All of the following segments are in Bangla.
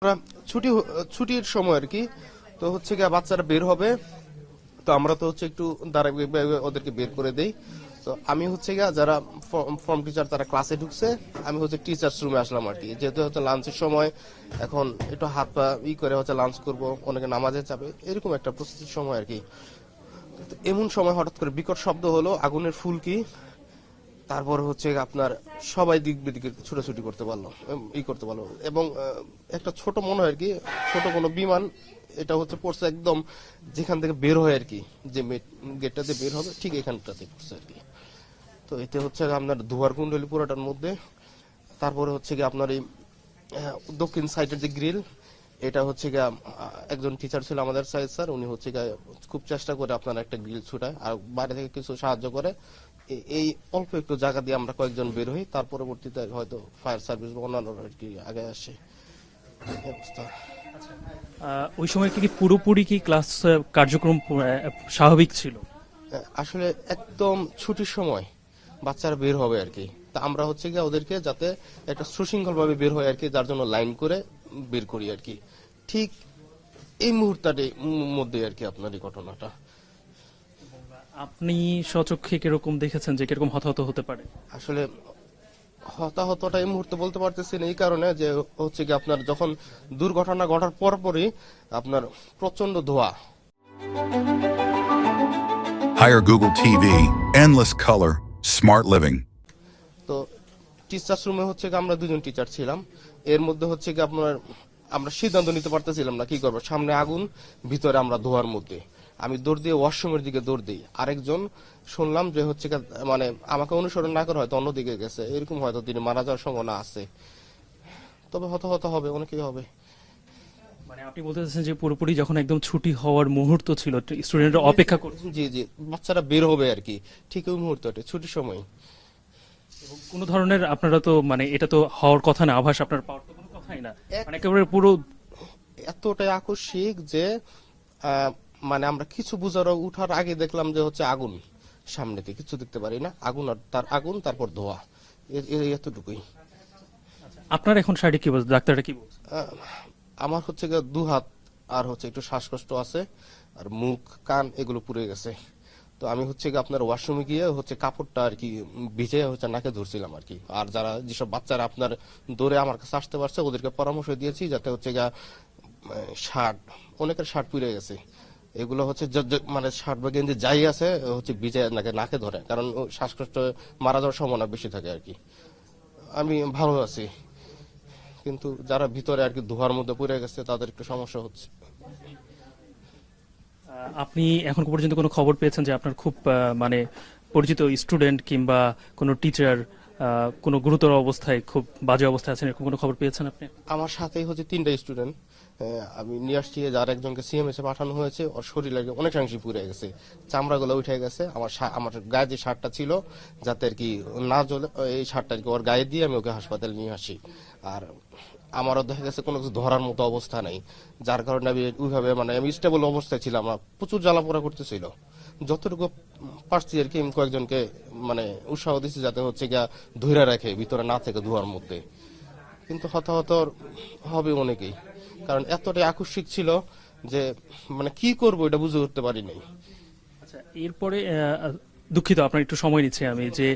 আমরা ছুটির সময় আর কি। তো হচ্ছে গিয়ে বাচ্চারা বের হবে, তো আমরা তো হচ্ছে একটু দাঁড়া ওদেরকে বের করে দেই। তো আমি হচ্ছে গিয়ে যারা ফর্ম টিচার তারা ক্লাসে ঢুকছে, আমি হচ্ছে টিচার্স রুমে আসলাম আর কি। যেহেতু হচ্ছে লাঞ্চের সময়, এখন একটু হাত পা করে হচ্ছে লাঞ্চ করব, অনেকে নামাজে যাবে, এরকম একটা প্রস্তুতির সময় আর কি। তো এমন সময় হঠাৎ করে বিকট শব্দ হলো, আগুনের ফুলকি। তারপর হচ্ছে আপনার সবাই দিক বিদিকে ছুটাছুটি করতে পারলো, করতে পারলো। এবং একটা ছোট মনে হয় আর কি, ছোট কোনো বিমান, এটা হচ্ছে পড়ছে একদম যেখান থেকে বের হয় আর কি, যে গেটটাতে বের হবে ঠিক এখানটাতে পড়ছে আর কি। তো এতে হচ্ছে আপনার ধোয়ার কুণ্ডলী পুরোটার মধ্যে। তারপরে হচ্ছে কি আপনার এই দক্ষিণ সাইডের যে গ্রিল, এটা হচ্ছে গিয়ে একজন টিচার ছিল আমাদের সাইড স্যার, উনি হচ্ছে গিয়ে খুব চেষ্টা করে আপনার একটা গ্রিল ছুটায় আর বাইরে থেকে কিছু সাহায্য করে। এই অল্প একটু জায়গা দিয়ে আমরা কয়েকজন বের হই, তার পরবর্তীতে হয়তো ফায়ার সার্ভিস বা অন্যান্য আর কি আগে আসে। এই অবস্থা। ওই সময় কি পুরোপুরি কি ক্লাস কার্যক্রম স্বাভাবিক ছিল? আসলে একদম ছুটির সময় বাচ্চারা বের হবে আর কি। তা আমরা হচ্ছে গিয়ে ওদেরকে যাতে একটা সুশৃঙ্খল ভাবে বের হয় আর কি, যার জন্য লাইন করে বের করি আর কি। ঠিক এই মুহূর্তটার মধ্যে আর কি আপনার এই ঘটনাটা। আপনি স্বচক্ষে কিরকম দেখেছেন যে কিরকম হতাহত হতে পারে? আসলে হতাহতটা এই মুহূর্তে বলতে পারতেছি না, এই কারণে যে হচ্ছে কি আপনার যখন দুর্ঘটনা ঘটার পরপরই আপনার প্রচন্ড ধোঁয়া। Hire Google TV, endless color, smart living. তো টিচার্স রুমে হচ্ছে কি আমরা দুজন টিচার ছিলাম, এর মধ্যে হচ্ছে কি আপনার আমরা সিদ্ধান্ত নিতে পারতেছিলাম না কি করবো। সামনে আগুন, ভিতরে আমরা ধোয়ার মধ্যে। আমি দৌড় দিয়ে ওয়াশরুমের দিকে দৌড় দিই, আরেকজন শুনলাম যে হচ্ছে মানে আমাকে অনুসরণ না করে হয়তো অন্যদিকে গেছে, এরকম হয়তো তিনি মারা যাওয়ার সম্ভাবনা আছে। তবে হত হবে, অনেকেই হবে। মানে আপনি বলতে চাচ্ছেন যে পুরোপুরি যখন একদম ছুটি হওয়ার মুহূর্ত ছিল, স্টুডেন্টরা অপেক্ষা করছে, জি জি, বাচ্চারা বের হবে আর কি, ঠিক ওই মুহূর্তটা ছুটির সময়। এবং কোনো ধরনের আপনারা তো মানে এটা তো হওয়ার কথা না, আভাস আপনার পাওয়ার তো কোনো কথাই না, মানে একেবারে পুরো এতটাই আকস্মিক যে মানে আমরা কিছু বুঝার উঠার আগে দেখলাম যে হচ্ছে আগুন, সামনেতে কিছু দেখতে পারি না, আগুন আর আগুন, তারপর ধোয়া, এতটুকুই। আপনার এখন শারীরিক কি বলছে, ডাক্তাররা কি বলছে? আমার হচ্ছে দু হাত আর হচ্ছে একটু শ্বাসকষ্ট আছে, আর মুখ কান এগুলো পুড়ে গেছে। তো আমি হচ্ছে আপনার ওয়াশরুমে গিয়ে হচ্ছে কাপড়টা আর কি ভিজে হচ্ছে নাকে ধরছিলাম আর কি। আর যারা যেসব বাচ্চারা আপনার দৌড়ে আমার কাছে আসতে পারছে ওদেরকে পরামর্শ দিয়েছি যাতে হচ্ছে শার্ট, অনেকের শার্ট পুড়ে গেছে, এগুলো হচ্ছে মানে শার্ট বা গেঞ্জি যাই আছে হচ্ছে ভিজে নাকে ধরে, কারণ শ্বাসকষ্ট মারা যাওয়ার সম্ভাবনা বেশি থাকে আর কি। আমি ভালো আছি, কিন্তু যারা ভিতরে আর কি ধোয়ার মধ্যে পড়ে গেছে তাদের একটু সমস্যা হচ্ছে। আপনি এখন পর্যন্ত কোনো খবর পেয়েছেন যে আপনার খুব মানে পরিচিত স্টুডেন্ট কিংবা কোনো টিচার কোনো গুরুতর অবস্থায়, খুব বাজে অবস্থায় আছেন, এরকম কোনো খবর পেয়েছেন আপনি? আমার সাথেই হচ্ছে 3টা স্টুডেন্ট আমি নিয়ে আসছি, যার একজনকে সিএমএস এ পাঠানো হয়েছে, ওর শরীর অনেকাংশই পুড়ে গেছে, চামড়াগুলো উঠে গেছে। আমার গায়ে যে শার্টটা ছিল যাতে আর কি না জ্বলে, এই শার্টটা আর কি ওর গায়ে দিয়ে আমি ওকে হাসপাতালে নিয়ে আসি। আর আমারও দেখা গেছে কোনো কিছু ধরার মতো অবস্থা নাই, যার কারণে আমি ওইভাবে মানে আমি স্টেবল অবস্থায় ছিলাম না, প্রচুর জ্বালাপোড়া করতেছিল। যতটুকু পারছি আর কি কয়েকজনকে মানে উৎসাহ দিচ্ছি যাতে হচ্ছে গিয়া ধৈর্য রাখে ভিতরে না থেকে ধোয়ার মধ্যে। কিন্তু হতাহত হবে অনেকেই, কারণ এতটাই আকস্মিক ছিল যে মানে কি করবো এটা বুঝে উঠতে পারি নাই। আচ্ছা, এরপরে দুঃখিত আপনার একটু সময় নিচ্ছি আমি, যে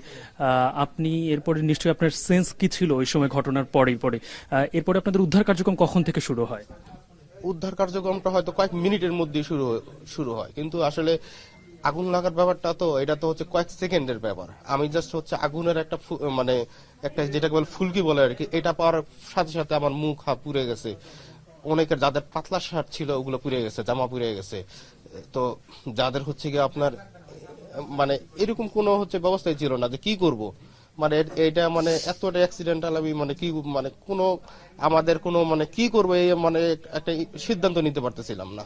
আপনি এরপরে নিশ্চয়ই আপনার সেন্স কি ছিল ওই সময় ঘটনার পরে এরপরে আপনাদের উদ্ধার কার্যক্রম কখন থেকে শুরু হয়? উদ্ধার কার্যক্রমটা হয়তো কয়েক মিনিটের মধ্যে শুরু হয়, কিন্তু আসলে আগুন লাগার ব্যাপারটা তো এটা তো হচ্ছে কয়েক সেকেন্ডের ব্যাপার। আমি জাস্ট হচ্ছে আগুনের একটা মানে একটা যেটাকে বলে ফুলকি বলে আর কি, এটা পাওয়ার সাথে সাথে আমার মুখ হাত পুড়ে গেছে। অনেকের যাদের পাতলা শার্ট ছিল ওগুলো পুড়ে গেছে, জামা পুড়ে গেছে। তো যাদের হচ্ছে গিয়ে আপনার মানে এরকম কোনো হচ্ছে ব্যবস্থাই ছিল না যে কি করব, মানে এটা মানে এতটা অ্যাক্সিডেন্টাল, আমি মানে কি মানে কোনো আমাদের কোনো মানে কি করবো এই মানে একটা সিদ্ধান্ত নিতে পারতেছিলাম না।